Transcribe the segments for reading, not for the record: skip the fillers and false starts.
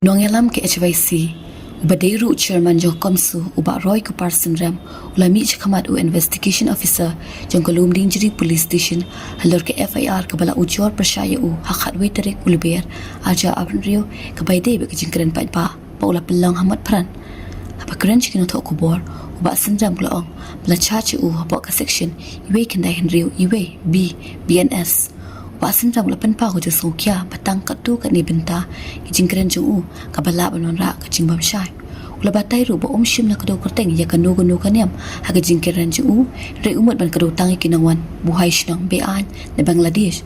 Nongelam ke HYC, Ubadeiru Chairman Jong Komsu, Ubak Roy Kuparsan Ram, Ulami Chakamat U Investigation Officer, Jong Kalum Dinjiri Police Station, Halor ke FIR Kabala Ujor Persyaya U, Hakat Weterik Uluber, Aja Abran Rio, Kabaidei Bek Jingkeren Pat Ba, Paula Pelang Hamad Pran. Apa keren cikin untuk kubor, Ubak Sendram Pulaong, Bela Caci U, Habak ke Section, Iwe Kendai Henrio, Iwe, B, BNS. Basin ram lapan pa ko jasong kya patang katu kat ni benta kijing keren jung u kabala banon ra kajing bam syai ula batai ru ba shim na kado kerteng ya kanu gunu kaniam ha kajing keren jung u re umat ban kado tangi kinangwan buhai shnang bean ne Bangladesh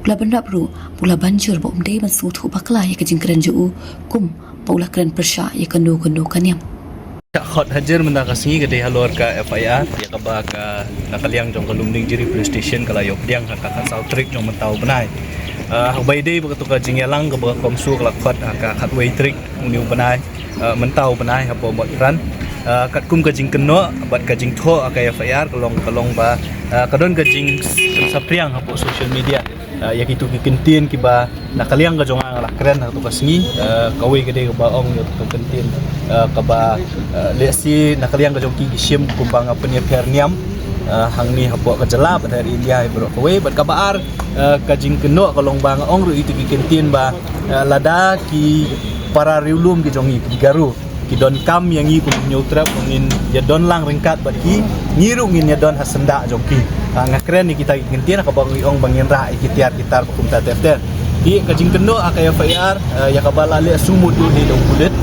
ula ban rap ru pula banjur ba dei ban sut hu bakla ya kajing keren jung u kum paula keren persya ya kanu gunu kaniam Khot hajar mendakas ni kedai halor ka FIR ya kaba ka nakaliang jong kalumding jiri police station kala yok diang ka Southrick jong mentau benai habai dei begitu ka jingyalang ka ba komsu kala khot ka khatway trick uniu benai mentau benai ha bo ran kat kum ka jing keno bat ka jing tho ka FIR kalong ba kadon ka jing sapriang ha bo social media ya kitu ki kentin ki ba nakaliang ka jong ang keren ha to ka singi kawi kedai ka ba ong yo to kentin ka ba lesi nakaliang ka jong ki shim kumbang apa ni perniam hang ni hapo ka jala dari India bro kawi bat ka baar ka jing keno kalong bang ong ru itu ki kentin ba lada ki para riulum ki jong ki garu ki don kam yang i pun nyutra pungin ya don lang ringkat bat ki ngiru ngin ya don hasenda jong ki ngakren ni kita ngentir ka bang ong bangin ra ikitiar kitar hukum tatefter di kajing keno akaya FIR ya kabala le sumut ni dong kulit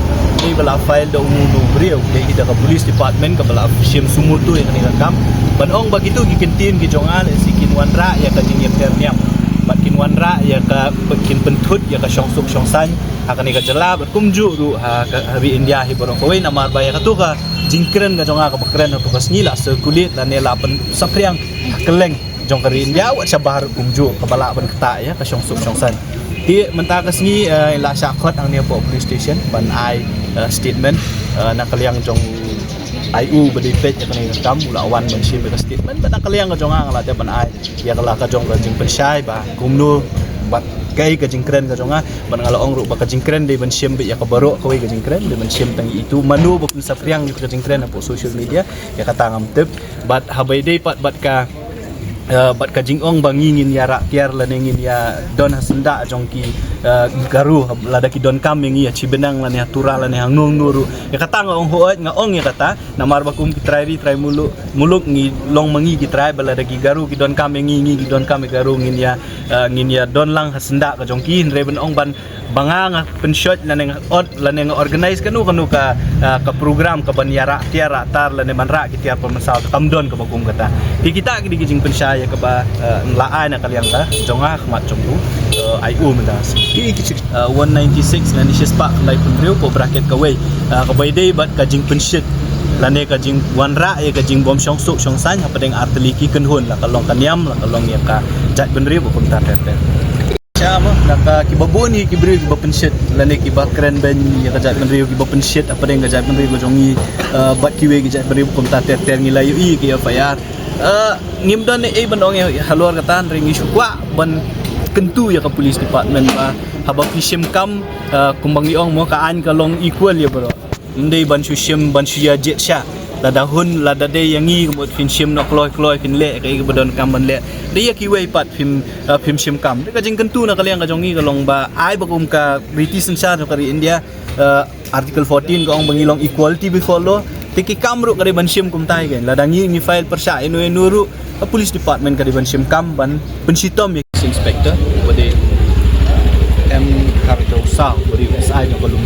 ni bala file dong nu brio de kita ka police department ka bala shim sumut tu yang ni rakam ban ong begitu gikentin ki jongan sikin wanra ya kajing ya perniam bakin wanra ya ka bakin pentut ya ka syongsuk syongsan akan ni ka jela berkumju ru ha hari India hi borong kowe namar baya ka tu ka jingkren ka jonga ka bakren tu ka snila sekulit dan nela pen sapriang keleng jong kari India wat sabar kumju kepala ban keta ya ka syongsuk syongsan ti menta ka sngi la syakot ang ni po police station ban ai statement nakaliang jong IU bedipet ya kena rekam mula awan menshi be statement ban nakaliang ka jong ang la te ban ai ya kala ka jong ka jing pensyai ba kumnu bat kai ka jingkren ka jonga ban ngala ong ru ba ka jingkren de ban shim be ya ka baro ka ka jingkren de ban shim tangi itu manu ba pun sapriang ka jingkren po social media ya kata ngam tep bat habai de pat bat ka jingong bangingin ya rakyar lanengin ya don hasenda jongki garu lada ki don kam yang ya cibenang lan ya tura lan ya ngung nuru ya kata ngong hoat ngong ya kata namar bakum ki trai muluk ngi long mangi ki trai balada ki garu ki don kam yang ngi ki don kam garu ngin ya don lang hasenda ka jongki reben ong ban banganga penshot laneng organize kanu ka program ka ban ya rakyar tar lan man ra ki tiar pemasal kamdon ka bakum kata di kita ki jing pensyai ya keba nlaai na kaliang ta jonga khmat chombu IU mendas ki 196 na nishes pak lai punriu po bracket ka way ka baidei bat ka jing penshit lane ka jing wanra ya ka jing bom syongsuk syongsan ha padeng arteli ki kenhun la kalong kaniam la kalong ya ka jat benriu po ta tete Siapa nak kibabuni kibri kibapenshit lane kibakren ben ya kajat benriu kibapenshit apa deng kajat benriu jongi bat kiwe kajat benriu po ta tete ngilayu i ki FIR ngimdan ni bandong halor katan ringi syukwa ban kentu ya ke police department ba haba fishim kam kumbang iong mo kaan kalong equal ya bro ndai ban syushim ban syia jet sha lada hun lada de yangi kemut fishim no kloi fin le kai ke badon kam ban le dia ki wei pat film shim kam de kajing kentu na kaliang ka jongi kalong ba ai bakum ka British sensar no kari India article 14 ka ong bangilong equality before law tiki kamru kari ban shim kum tai gen ladangi ngi file persya enu police department kari ban shim kam ban pensitom inspector bode M Capital South bode SI no kolum